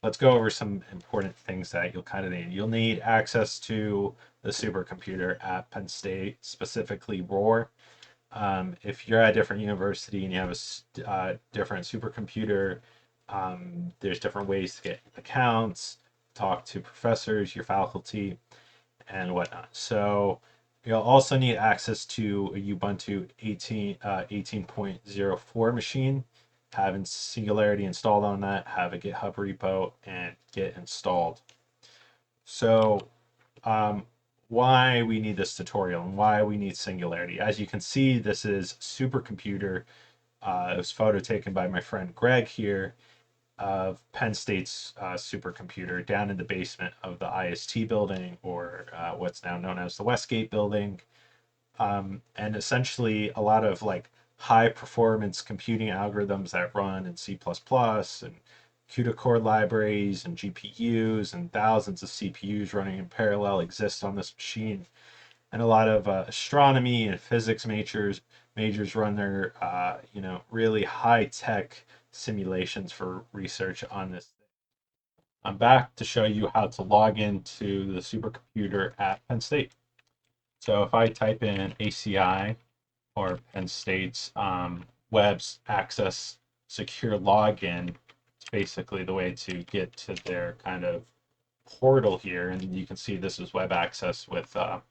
let's go over some important things that you'll kind of need. You'll need access to the supercomputer at Penn State, specifically ROAR. If you're at a different university and you have a different supercomputer, there's different ways to get accounts, talk to professors, your faculty, and whatnot. So you'll also need access to a Ubuntu 18.04 machine, having Singularity installed on that, have a GitHub repo, and Git installed. So why we need this tutorial and why we need Singularity. As you can see, this is Supercomputer. It was photo taken by my friend Greg here of Penn State's supercomputer down in the basement of the IST building, or what's now known as the Westgate building. And essentially a lot of like high performance computing algorithms that run in C++ and CUDA core libraries and GPUs and thousands of CPUs running in parallel exist on this machine. And a lot of astronomy and physics majors run their really high tech simulations for research on this. I'm back to show you how to log into the supercomputer at Penn State. So if I type in ACI or Penn State's web's access secure login, it's basically the way to get to their kind of portal here. And you can see this is web access with the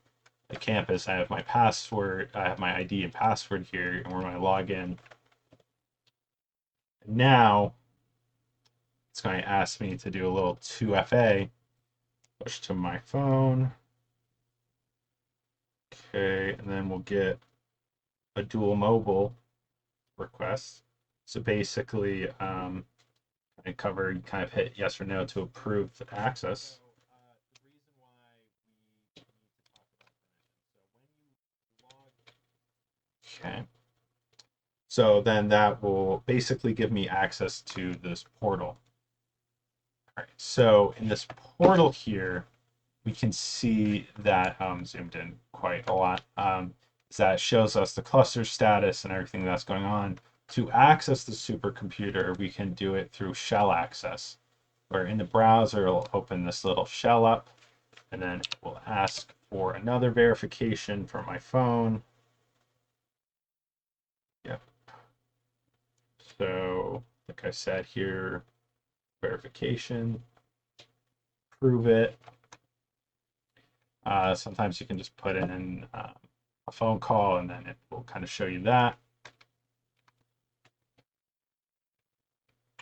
campus. I have my password, I have my ID and password here, and where my login. Now it's going to ask me to do a little 2FA, push to my phone. Okay, and then we'll get a dual mobile request. So basically, I covered, kind of hit yes or no to approve the access. Okay. So then that will basically give me access to this portal. All right. So in this portal here, we can see that zoomed in quite a lot. That shows us the cluster status and everything that's going on. To access the supercomputer, we can do it through shell access, where in the browser it'll open this little shell up, and then it will ask for another verification for my phone. Yep. So, like I said here, verification, prove it. Sometimes you can just put in a phone call and then it will kind of show you that.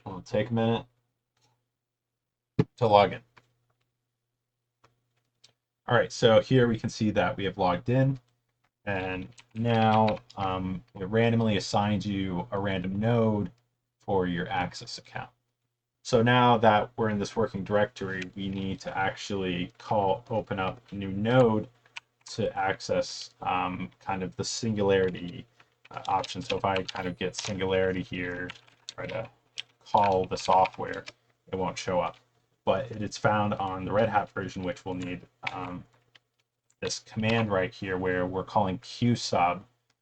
It'll take a minute to log in. All right, so here we can see that we have logged in, and now it randomly assigns you a random node for your access account. So now that we're in this working directory, we need to actually open up a new node to access kind of the Singularity option. So if I kind of get Singularity here, try to call the software, it won't show up. But it's found on the Red Hat version, which will need this command right here where we're calling qsub.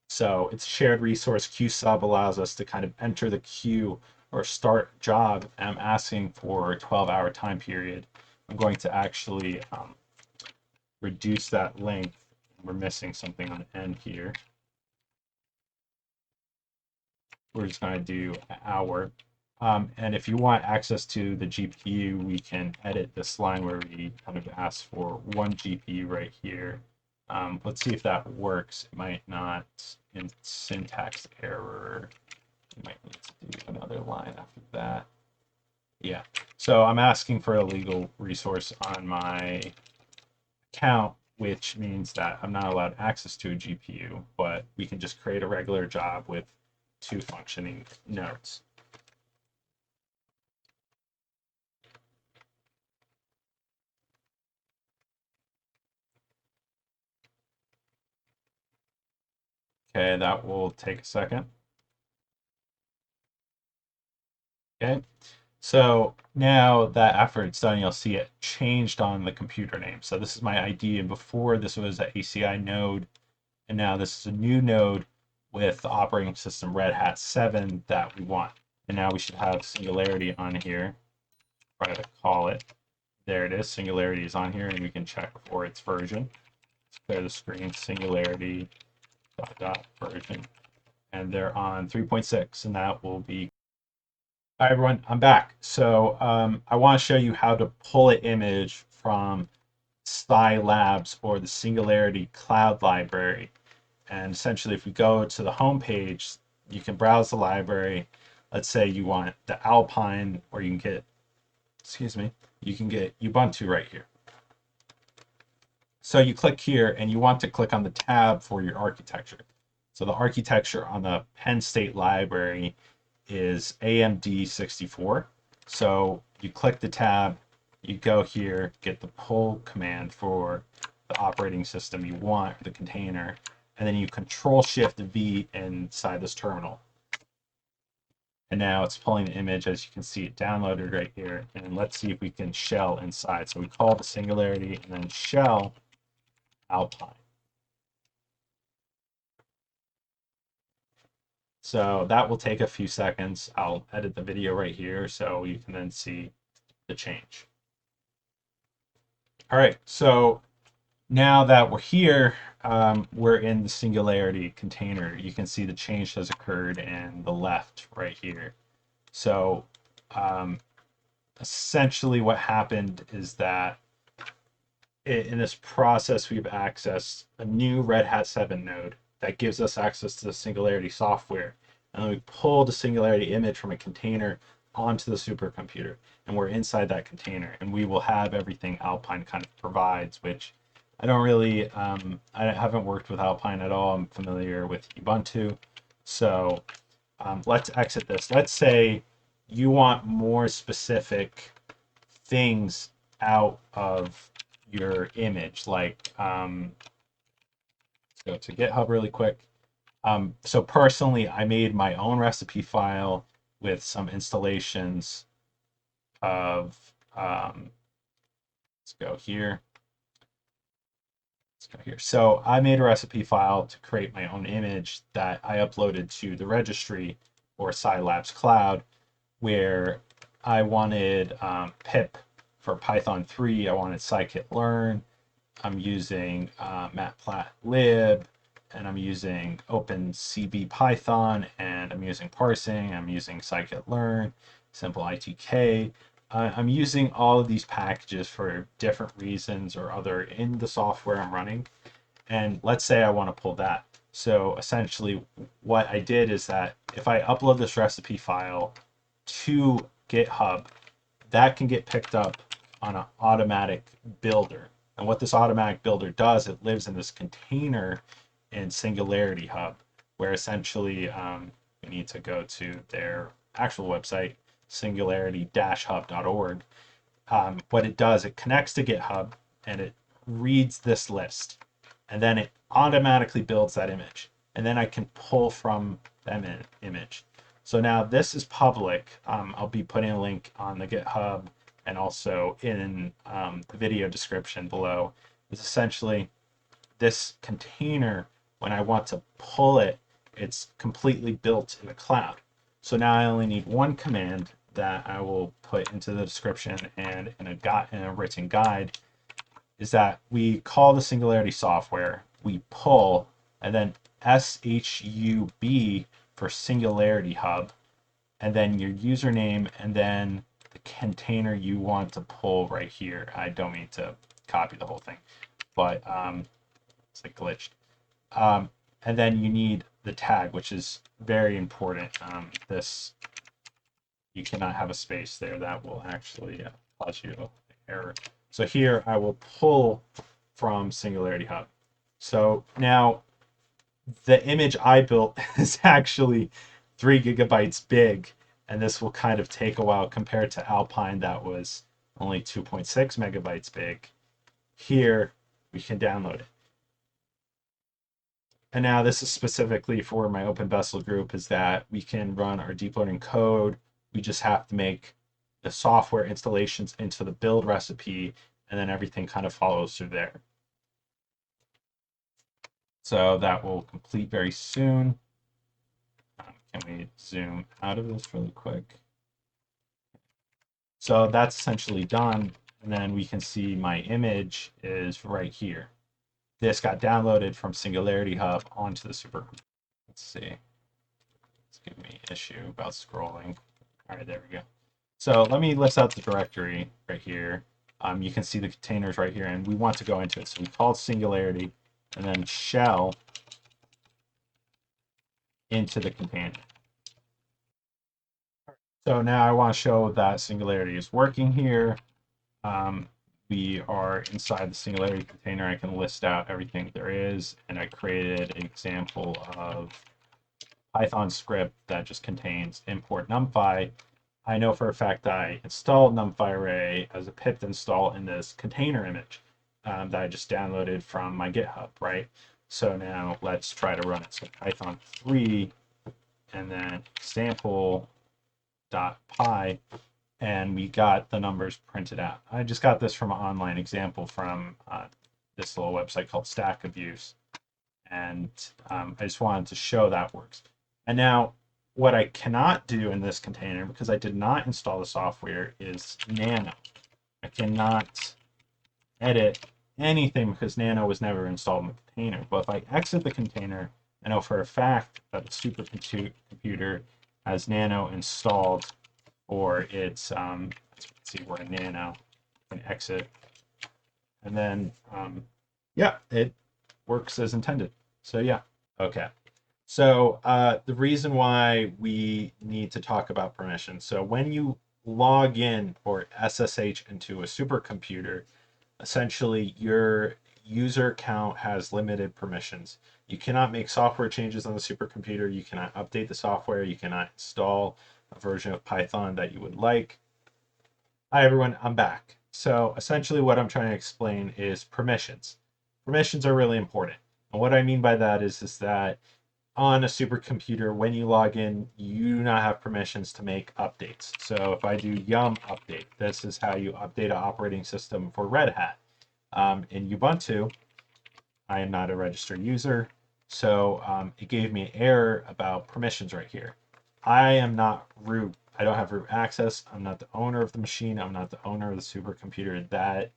So it's shared resource. Qsub allows us to kind of enter the queue or start job. I'm asking for a 12-hour time period. I'm going to actually reduce that length. We're missing something on the end here. We're just going to do an hour. And if you want access to the GPU, we can edit this line where we kind of ask for one GPU right here. Let's see if that works. It might not. In syntax error, you might need to do another line after that. Yeah. So I'm asking for a legal resource on my account, which means that I'm not allowed access to a GPU, but we can just create a regular job with 2 functioning nodes. Okay, that will take a second. Okay, so now that after it's done, you'll see it changed on the computer name. So this is my ID, and before this was an ACI node, and now this is a new node with the operating system Red Hat 7 that we want. And now we should have Singularity on here. try to call it. There it is. Singularity is on here, and we can check for its version. Let's clear the screen. Singularity version, and they're on 3.6, and that will be. Hi everyone, I'm back. So I want to show you how to pull an image from Scilabs or the Singularity Cloud Library. And essentially, if we go to the home page, you can browse the library. Let's say you want the Alpine, or you can get, excuse me, you can get Ubuntu right here. So you click here, and you want to click on the tab for your architecture. So the architecture on the Penn State library is AMD 64. So you click the tab, you go here, get the pull command for the operating system you want, the container, and then you Control-Shift-V inside this terminal. And now it's pulling the image, as you can see it downloaded right here. And let's see if we can shell inside. So we call the Singularity and then shell Alpine. So that will take a few seconds. I'll edit the video right here so you can then see the change. All right, so now that we're here, we're in the Singularity container. You can see the change has occurred in the left right here. So essentially what happened is that in this process, we've accessed a new Red Hat 7 node that gives us access to the Singularity software. And then we pull the Singularity image from a container onto the supercomputer. And we're inside that container. And we will have everything Alpine kind of provides, which I don't really, I haven't worked with Alpine at all. I'm familiar with Ubuntu. So let's exit this. Let's say you want more specific things out of your image, like let's go to GitHub really quick. So personally, I made my own recipe file with some installations of let's go here. Let's go here. So I made a recipe file to create my own image that I uploaded to the registry or Scilabs Cloud, where I wanted pip for Python 3. I wanted scikit-learn. I'm using matplotlib, and I'm using OpenCB Python, and I'm using parsing. I'm using scikit-learn, simple ITK. I'm using all of these packages for different reasons or other in the software I'm running. And let's say I want to pull that. So essentially what I did is that if I upload this recipe file to GitHub, that can get picked up on an automatic builder. And what this automatic builder does, it lives in this container in Singularityhub, where essentially we need to go to their actual website, singularity-hub.org. What it does, it connects to GitHub and it reads this list, and then it automatically builds that image. And then I can pull from that image. So now this is public. I'll be putting a link on the GitHub and also in the video description below. Is essentially this container, when I want to pull it, it's completely built in the cloud. So now I only need one command that I will put into the description and in a written guide, is that we call the Singularity software, we pull, and then SHUB for Singularity Hub, and then your username, and then the container you want to pull right here. I don't mean to copy the whole thing, but it's like glitched. And then you need the tag, which is very important. This, you cannot have a space there. That will actually cause you an error. So here I will pull from Singularityhub. So now the image I built is actually 3 gigabytes big, and this will kind of take a while compared to Alpine that was only 2.6 megabytes big. Here we can download it. And now this is specifically for my OpenVessel group, is that we can run our deep learning code. We just have to make the software installations into the build recipe, and then everything kind of follows through there. So that will complete very soon. Can we zoom out of this really quick? So that's essentially done. And then we can see my image is right here. This got downloaded from Singularityhub onto the Supercomputer. Let's see. It's giving me an issue about scrolling. All right, there we go. So let me list out the directory right here. You can see the containers right here, and we want to go into it. So we call Singularity, and then shell into the container. So now I want to show that Singularity is working here. We are inside the Singularity container. I can list out everything there is, and I created an example of Python script that just contains import numpy. I know for a fact that I installed numpy array as a pip install in this container image that I just downloaded from my GitHub, right? So now let's try to run it. So Python 3 and then example.py, and we got the numbers printed out. I just got this from an online example from this little website called Stack Abuse, and I just wanted to show that works. And now what I cannot do in this container, because I did not install the software, is nano. I cannot edit anything because nano was never installed in the container. But if I exit the container, I know for a fact that the supercomputer has nano installed, or it's let's see, we're in nano, and exit, and then yeah, it works as intended. So yeah, okay. So the reason why we need to talk about permissions. So when you log in or SSH into a supercomputer, essentially your user account has limited permissions. You cannot make software changes on the supercomputer. You cannot update the software. You cannot install a version of Python that you would like. Hi everyone, I'm back. So essentially what I'm trying to explain is permissions. Permissions are really important. And what I mean by that is that on a supercomputer, when you log in, you do not have permissions to make updates. So if I do yum update, this is how you update an operating system for Red Hat. In Ubuntu, I am not a registered user, so it gave me an error about permissions right here. I am not root. I don't have root access. I'm not the owner of the machine. I'm not the owner of the supercomputer. That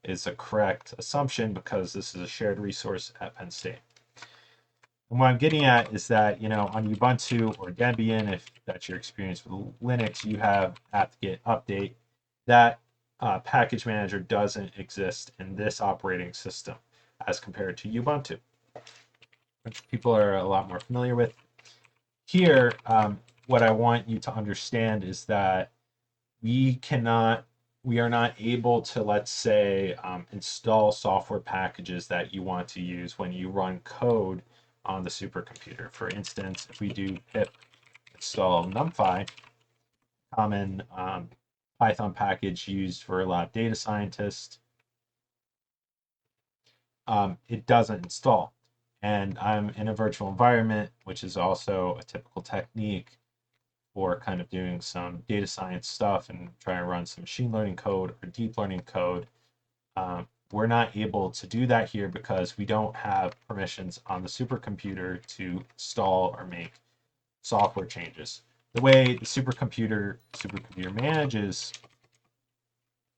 is a correct assumption because this is a shared resource at Penn State. And what I'm getting at is that, on Ubuntu or Debian, if that's your experience with Linux, you have apt-get update. That package manager doesn't exist in this operating system as compared to Ubuntu, which people are a lot more familiar with. Here, what I want you to understand is that we are not able to, let's say, install software packages that you want to use when you run code on the supercomputer. For instance, if we do pip install numpy, common Python package used for a lot of data scientists, it doesn't install. And I'm in a virtual environment, which is also a typical technique for kind of doing some data science stuff and trying to run some machine learning code or deep learning code. We're not able to do that here because we don't have permissions on the supercomputer to install or make software changes. The way the supercomputer manages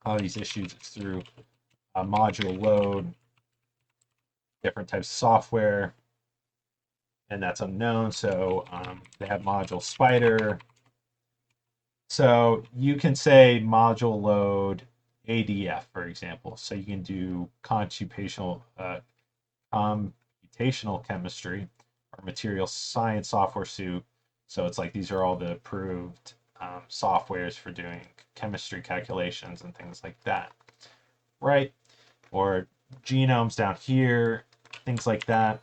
all these issues is through a module load, different types of software, and that's unknown. So they have module spider. So you can say module load ADF, for example. So you can do computational chemistry or material science software suite. So it's like these are all the approved softwares for doing chemistry calculations and things like that, right? Or genomes down here, things like that.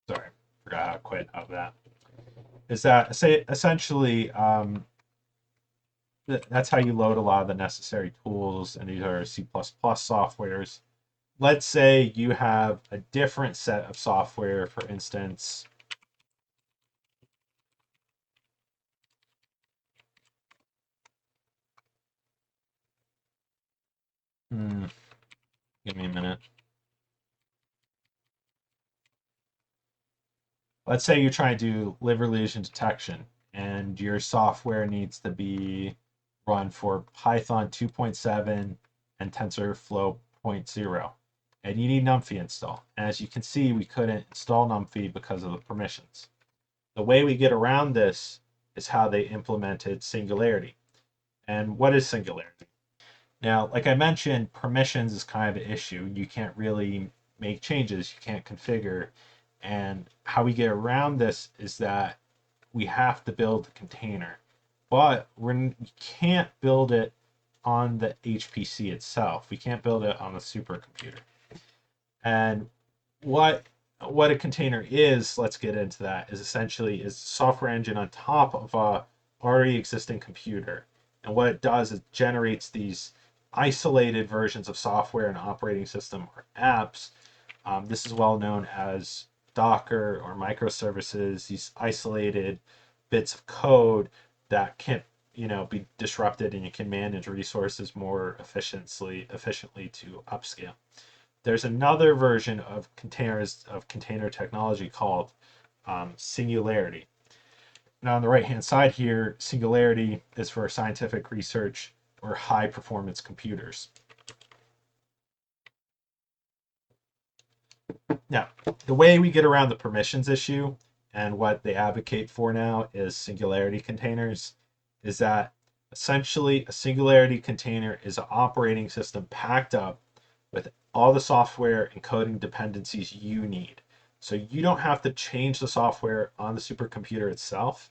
Sorry, forgot how to quit out of that. Is that essentially that's how you load a lot of the necessary tools, and these are C++ softwares. Let's say you have a different set of software, for instance, give me a minute. Let's say you're trying to do liver lesion detection, and your software needs to be run for Python 2.7 and TensorFlow 0.0. And you need numpy install. And as you can see, we couldn't install numpy because of the permissions. The way we get around this is how they implemented Singularity. And what is Singularity? Now, like I mentioned, permissions is kind of an issue. You can't really make changes, you can't configure. And how we get around this is that we have to build the container, but we can't build it on the HPC itself. We can't build it on the supercomputer. And what a container is, let's get into that, is essentially is a software engine on top of a already existing computer. And what it does is generates these isolated versions of software and operating system or apps. This is well known as Docker or microservices, these isolated bits of code that can't be disrupted, and you can manage resources more efficiently to upscale. There's another version of container technology called Singularity. Now on the right hand side here, Singularity is for scientific research or high performance computers. Now, the way we get around the permissions issue and what they advocate for now is Singularity containers, is that essentially a Singularity container is an operating system packed up with all the software and coding dependencies you need. So you don't have to change the software on the supercomputer itself.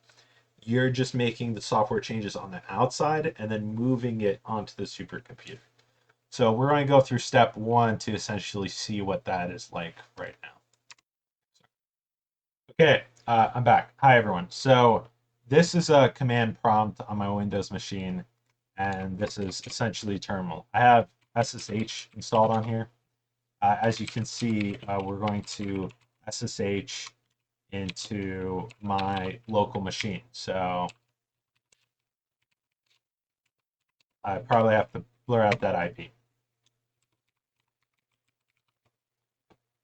You're just making the software changes on the outside and then moving it onto the supercomputer. So we're going to go through step one to essentially see what that is like right now. Okay, I'm back. Hi, everyone. So this is a command prompt on my Windows machine, and this is essentially terminal. I have SSH installed on here. As you can see, we're going to SSH into my local machine. So I probably have to blur out that IP.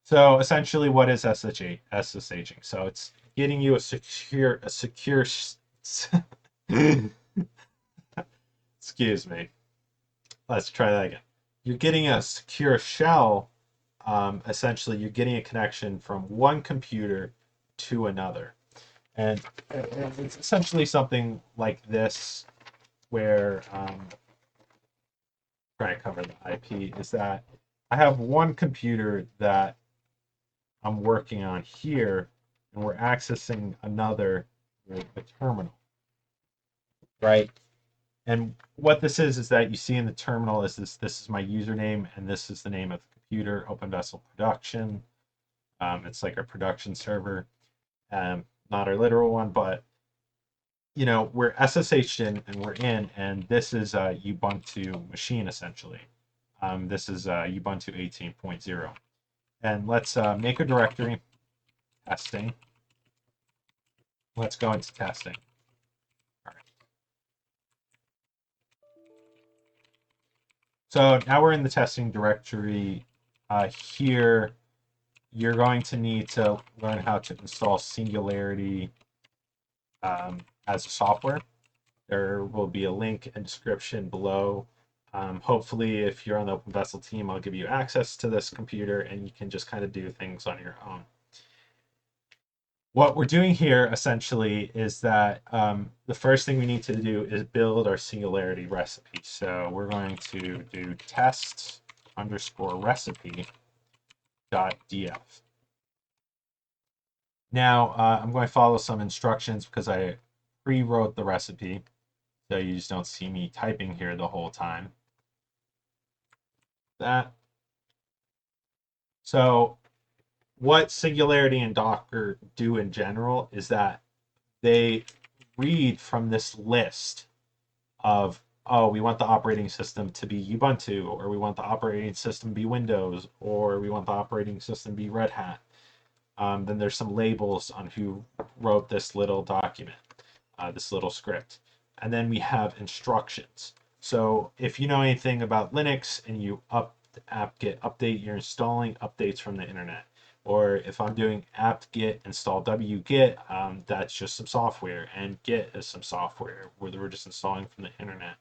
So essentially, what is SSHing? So it's getting you a secure excuse me. Let's try that again. You're getting a secure shell. Essentially, you're getting a connection from one computer to another. And it's essentially something like this, where trying to cover the IP, is that I have one computer that I'm working on here, and we're accessing another with the terminal, right? And what this is that you see in the terminal is this is my username, and this is the name of the computer, OpenVessel production. It's like our production server, not our literal one, but we're SSH'd in and we're in, and this is a Ubuntu machine essentially. This is Ubuntu 18.0. And let's make a directory, testing. Let's go into testing. All right. So now we're in the testing directory. Here, you're going to need to learn how to install Singularity as a software. There will be a link and description below. Hopefully, if you're on the OpenVessel team, I'll give you access to this computer and you can just kind of do things on your own. What we're doing here essentially is that the first thing we need to do is build our Singularity recipe. So we're going to do test_recipe.df. Now I'm going to follow some instructions because I pre-wrote the recipe, so you just don't see me typing here the whole time. So what Singularity and Docker do in general is that they read from this list of, oh, we want the operating system to be Ubuntu, or we want the operating system to be Windows, or we want the operating system to be Red Hat. Then there's some labels on who wrote this little document, this little script. And then we have instructions. So if you know anything about Linux and you apt-get update, you're installing updates from the internet. Or if I'm doing apt-get install wget, that's just some software, and git is some software where we're just installing from the internet.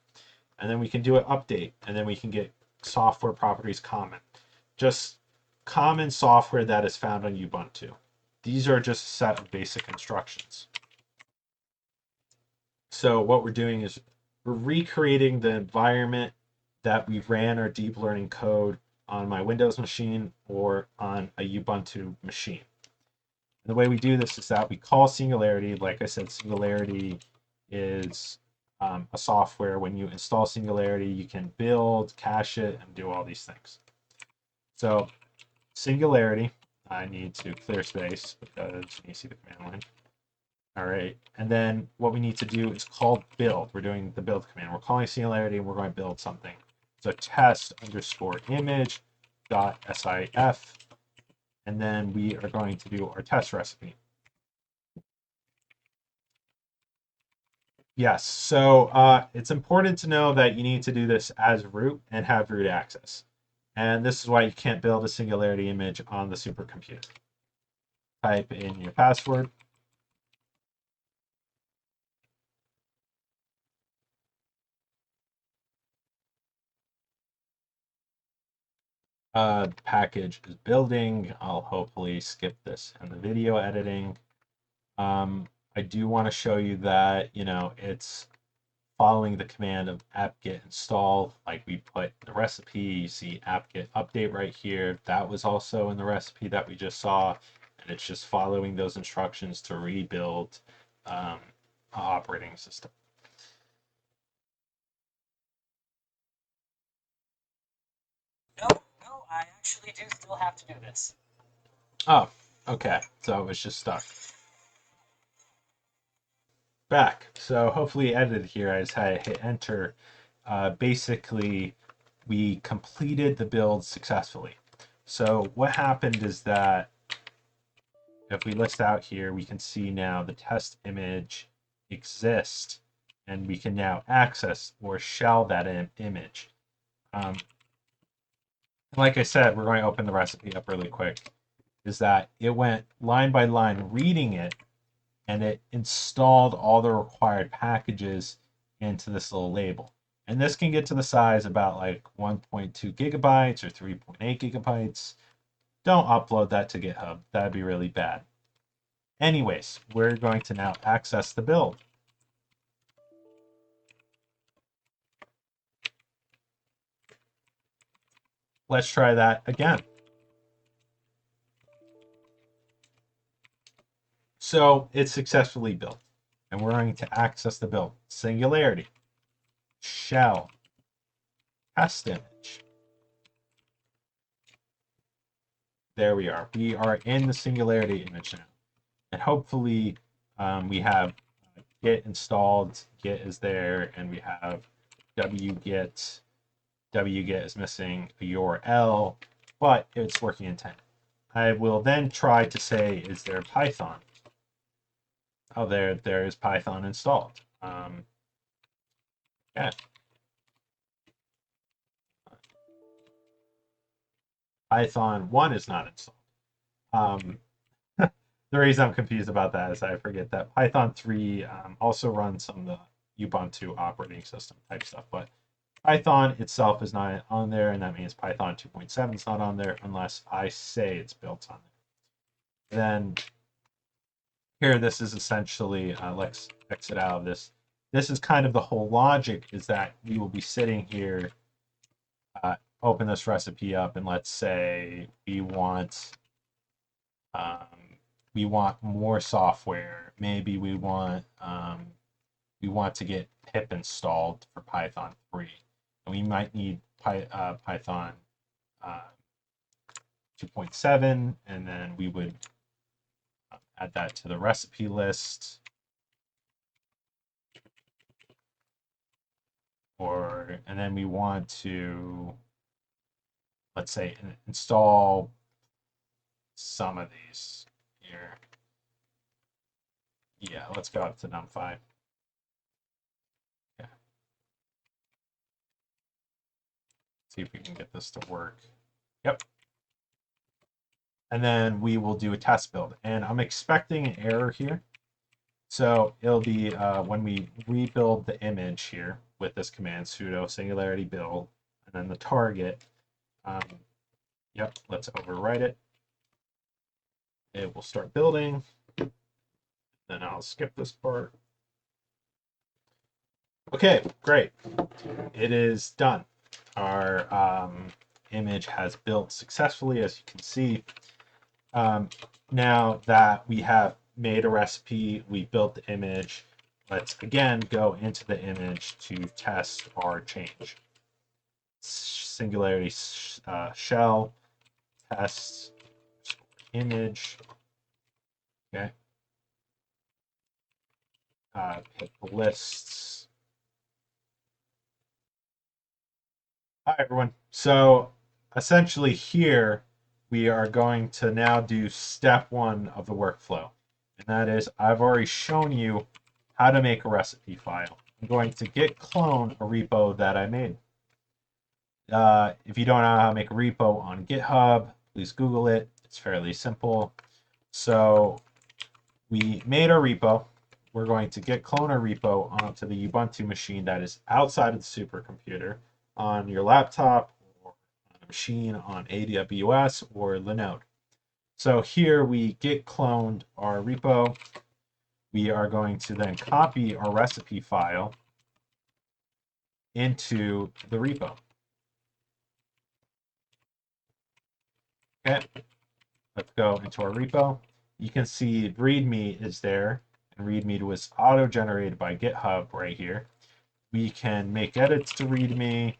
And then we can do an update, and then we can get software properties common. Just common software that is found on Ubuntu. These are just a set of basic instructions. So what we're doing is we're recreating the environment that we ran our deep learning code on my Windows machine or on a Ubuntu machine. And the way we do this is that we call Singularity. Like I said, Singularity is a software. When you install Singularity, you can build, cache it, and do all these things. So Singularity, I need to clear space because you see the command line. All right, and then what we need to do is call build. We're doing the build command. We're calling Singularity and we're going to build something. So test underscore image dot sif, and then we are going to do our test recipe. Yes, so it's important to know that you need to do this as root and have root access. And this is why you can't build a Singularity image on the supercomputer. Type in your password. Package is building. I'll hopefully skip this in the video editing. I do want to show you that, it's following the command of apt-get install, like we put the recipe. You see apt-get update right here. That was also in the recipe that we just saw, and it's just following those instructions to rebuild an operating system. No, I actually do still have to do this. Oh, okay. So it was just stuck. Back. So hopefully edited here. I just had to hit enter. Basically, we completed the build successfully. So what happened is that if we list out here, we can see now the test image exists, and we can now access or shell that image. Like I said, we're going to open the recipe up really quick. Is that it went line by line reading it, and it installed all the required packages into this little label. And this can get to the size about like 1.2 gigabytes or 3.8 gigabytes. Don't upload that to GitHub. That'd be really bad. Anyways, we're going to now access the build. Let's try that again. So it's successfully built, and we're going to access the build. Singularity, shell, test image. There we are. We are in the Singularity image now. And hopefully we have Git installed, Git is there, and we have wget. Wget is missing a URL, but it's working in 10. I will then try to say, is there Python? Oh, there is Python installed. Yeah. Python 1 is not installed. The reason I'm confused about that is I forget that Python 3 also runs some of the Ubuntu operating system type stuff, but Python itself is not on there, and that means Python 2.7 is not on there unless I say it's built on it. Then here, this is essentially, let's exit out of this. This is kind of the whole logic, is that we will be sitting here, open this recipe up, and let's say um, we want more software. Maybe we want to get pip installed for Python 3, and we might need Python 2.7, and then we would add that to the recipe list. And then we want to, let's say, install some of these here. Yeah, let's go up to NumPy. Yeah. See if we can get this to work. Yep. and then we will do a test build. And I'm expecting an error here. So it'll be when we rebuild the image here with this command sudo singularity build, and then the target. Yep, let's overwrite it. It will start building. Then I'll skip this part. Okay, great. It is done. Our image has built successfully, as you can see. Now that we have made a recipe, we built the image, let's again go into the image to test our change. Singularity shell test image. Okay. Hit the lists. Hi, everyone. So essentially here, we are going to now do step one of the workflow. And that is, I've already shown you how to make a recipe file. I'm going to git clone a repo that I made. If you don't know how to make a repo on GitHub, please Google it. It's fairly simple. So we made our repo. We're going to git clone our repo onto the Ubuntu machine that is outside of the supercomputer on your laptop or on a machine on AWS or Linode. So here we git cloned our repo. We are going to then copy our recipe file into the repo. Okay, let's go into our repo. You can see README is there, and README was auto-generated by GitHub right here. We can make edits to README.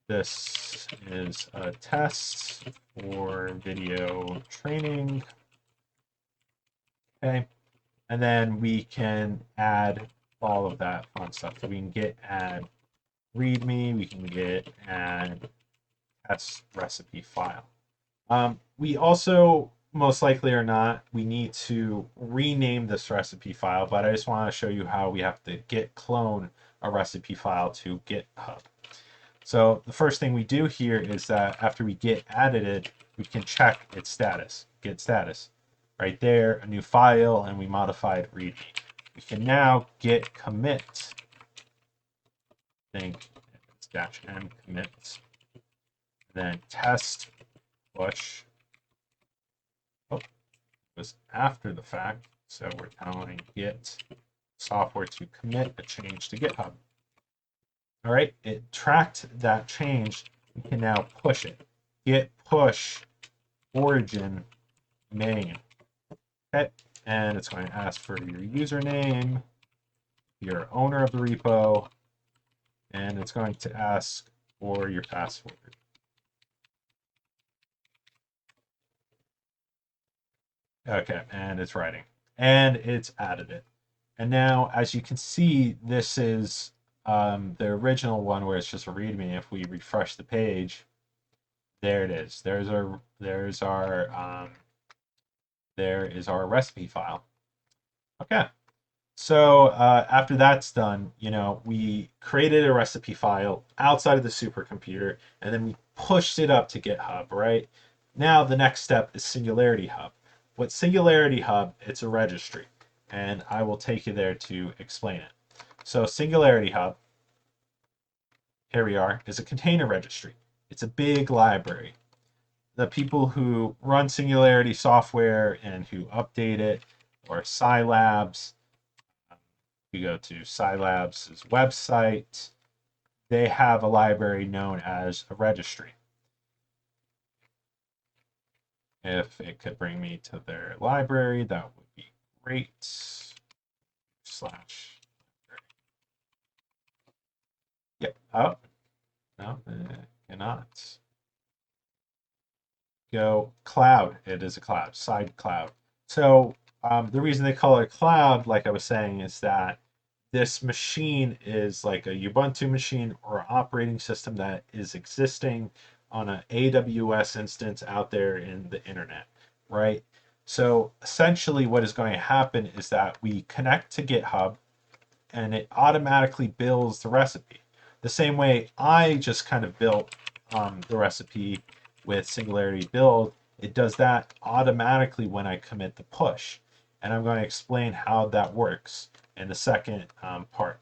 This is a test for video training. Okay, and then we can add all of that fun stuff. So we can get add README, we can get add test recipe file. We also, most likely or not, we need to rename this recipe file, but I just want to show you how we have to git clone a recipe file to GitHub. So the first thing we do here is that after we git added it, we can check its status, git status. Right there, a new file, and we modified README. We can now git commit. I think it's -m commit. Then test push. Oh, it was after the fact. So we're telling git software to commit a change to GitHub. All right, it tracked that change. We can now push it. Git push origin main. Okay, and it's going to ask for your username, your owner of the repo, and it's going to ask for your password. Okay, and it's writing. And it's added it. And now, as you can see, this is the original one where it's just a README. If we refresh the page, there it is. There is our recipe file. Okay. So after that's done, we created a recipe file outside of the supercomputer, and then we pushed it up to GitHub, right? Now the next step is Singularityhub. What Singularityhub, it's a registry, and I will take you there to explain it. So Singularityhub, here we are, is a container registry. It's a big library. The people who run Singularity software and who update it are Scilabs. You go to Scilabs' website, they have a library known as a registry. If it could bring me to their library, that would be great. Slash. Yep. Oh, no, it cannot. Go cloud. It is a cloud, side cloud. So the reason they call it a cloud, like I was saying, is that this machine is like a Ubuntu machine or operating system that is existing on an AWS instance out there in the internet, right? So essentially what is going to happen is that we connect to GitHub and it automatically builds the recipe. The same way I just kind of built the recipe with Singularity build, it does that automatically when I commit the push. And I'm going to explain how that works in the second part.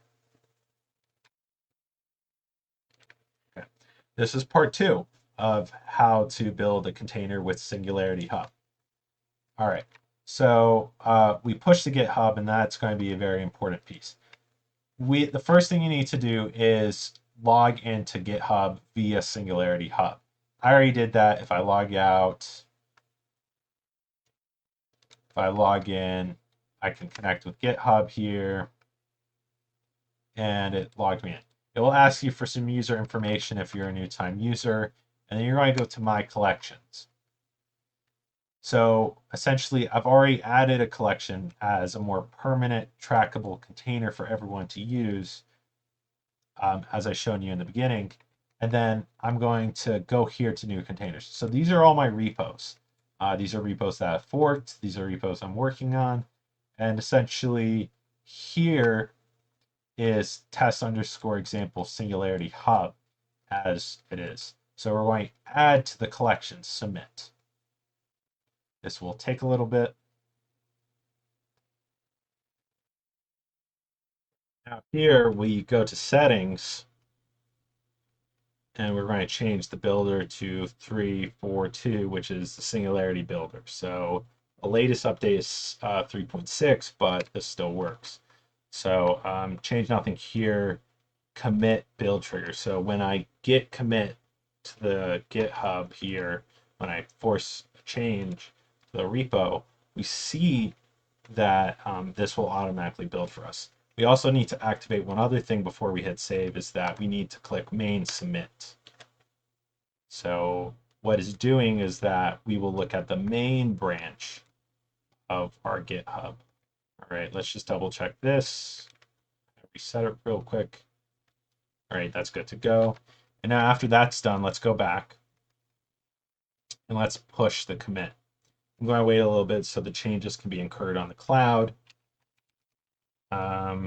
Okay. This is part 2 of how to build a container with Singularityhub. All right, so we push the GitHub, and that's going to be a very important piece. The first thing you need to do is log into GitHub via Singularityhub. I already did that. If I log out, if I log in, I can connect with GitHub here, and it logged me in. It will ask you for some user information if you're a new time user, and then you're going to go to My Collections. So essentially, I've already added a collection as a more permanent trackable container for everyone to use, as I shown you in the beginning. And then I'm going to go here to new containers. So these are all my repos. These are repos that I've forked. These are repos I'm working on. And essentially here is test_example Singularity Hub as it is. So we're going to add to the collection, submit. This will take a little bit. Now here we go to settings, and we're going to change the builder to 3.4.2, which is the Singularity builder. So the latest update is 3.6, but this still works. So change nothing here, commit build trigger. So when I git commit to the GitHub here, when I force a change to the repo, we see that this will automatically build for us. We also need to activate one other thing before we hit save, is that we need to click main submit. So what it's doing is that we will look at the main branch of our GitHub. All right, let's just double check this. Reset it real quick. All right, that's good to go. And now after that's done, let's go back and let's push the commit. I'm going to wait a little bit so the changes can be incurred on the cloud.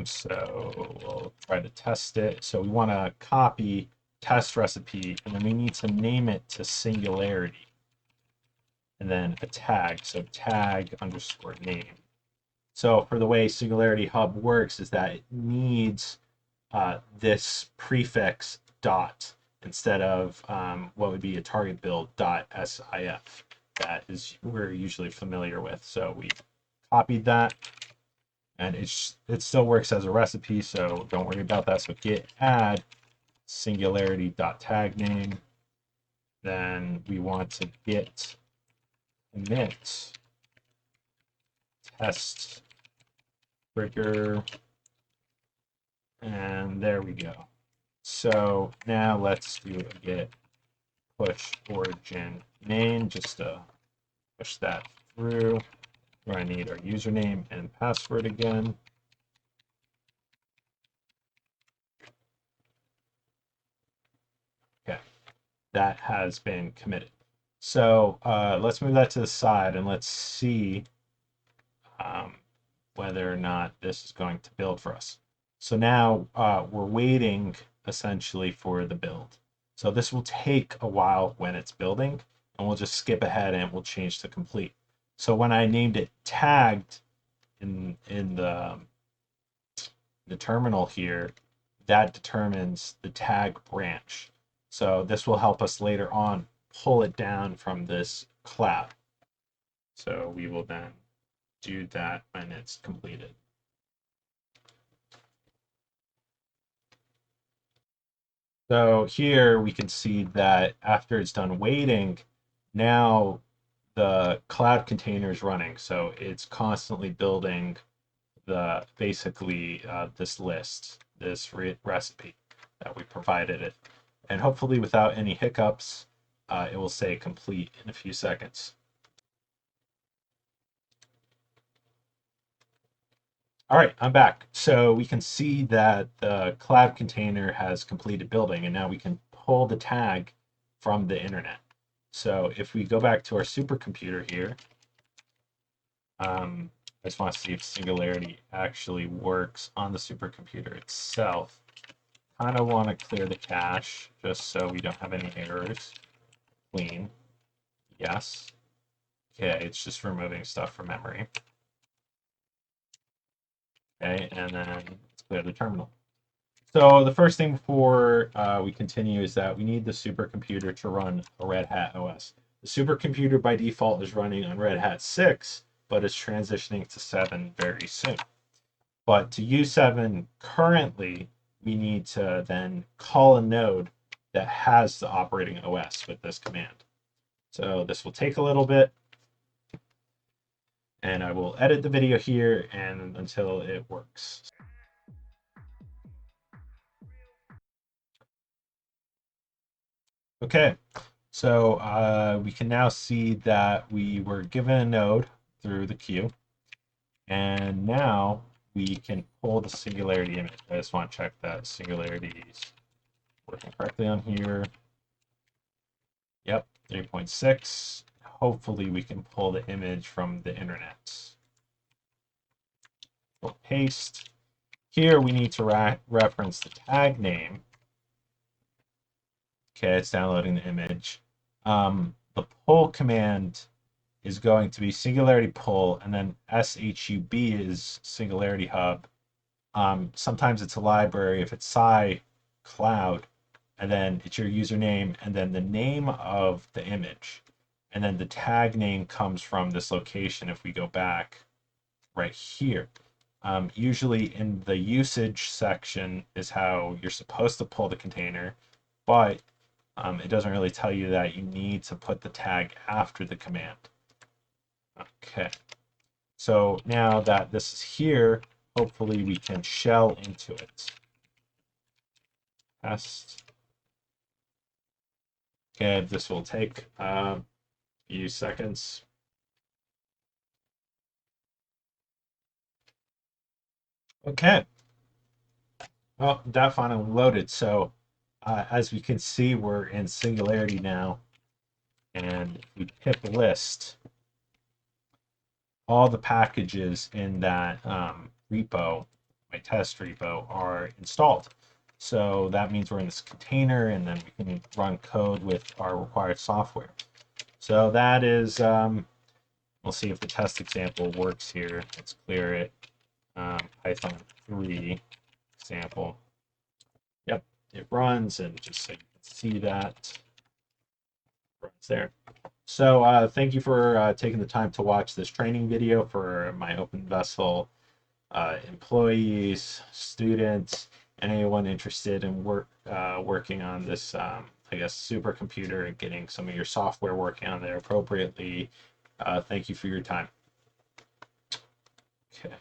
So we'll try to test it. So we want to copy test recipe, and then we need to name it to Singularity, and then a tag. So tag underscore name. So for the way Singularity Hub works is that it needs this prefix dot instead of what would be a target build .sif. That is we're usually familiar with. So we copied that, and it still works as a recipe, so don't worry about that. So git add singularity.tag name. Then we want to git commit test trigger, and there we go. So now let's do a git push origin main just to push that through. Where I need our username and password again. Okay, that has been committed. So let's move that to the side and let's see whether or not this is going to build for us. So now we're waiting essentially for the build. So this will take a while when it's building, and we'll just skip ahead and we'll change to complete. So when I named it tagged in the terminal here, that determines the tag branch. So this will help us later on pull it down from this cloud. So we will then do that when it's completed. So here we can see that after it's done waiting, now the cloud container is running. So it's constantly building the basically this list, this recipe that we provided it. And hopefully without any hiccups, it will say complete in a few seconds. All right, I'm back. So we can see that the cloud container has completed building, and now we can pull the tag from the internet. So if we go back to our supercomputer here, I just want to see if Singularity actually works on the supercomputer itself. kind of want to clear the cache just so we don't have any errors. Clean. Yes. Okay, it's just removing stuff from memory. Okay, and then let's clear the terminal. So the first thing before we continue is that we need the supercomputer to run a Red Hat OS. The supercomputer by default is running on Red Hat 6, but it's transitioning to 7 very soon. But to use 7 currently, we need to then call a node that has the operating OS with this command. So this will take a little bit, and I will edit the video here and until it works. Okay, so we can now see that we were given a node through the queue, and now we can pull the Singularity image. I just want to check that Singularity is working correctly on here. Yep, 3.6. Hopefully we can pull the image from the internet. We'll paste. Here we need to reference the tag name. Okay, it's downloading the image. The pull command is going to be Singularity pull, and then shub is Singularityhub. Sometimes it's a library. If it's sci cloud, and then it's your username, and then the name of the image, and then the tag name comes from this location. If we go back right here, usually in the usage section is how you're supposed to pull the container, but it doesn't really tell you that you need to put the tag after the command. Okay, so now that this is here, hopefully we can shell into it. Test. Okay, this will take a few seconds. Okay, well, that finally loaded. So as we can see, we're in Singularity now, and if we pip list, all the packages in that repo, my test repo, are installed. So that means we're in this container, and then we can run code with our required software. So that is, we'll see if the test example works here. Let's clear it. Python 3 example. Yep, it runs, and just so you can see that, it runs there. So thank you for taking the time to watch this training video for my OpenVessel employees, students, and anyone interested in working on this, I guess, supercomputer and getting some of your software working on there appropriately. Thank you for your time. Okay.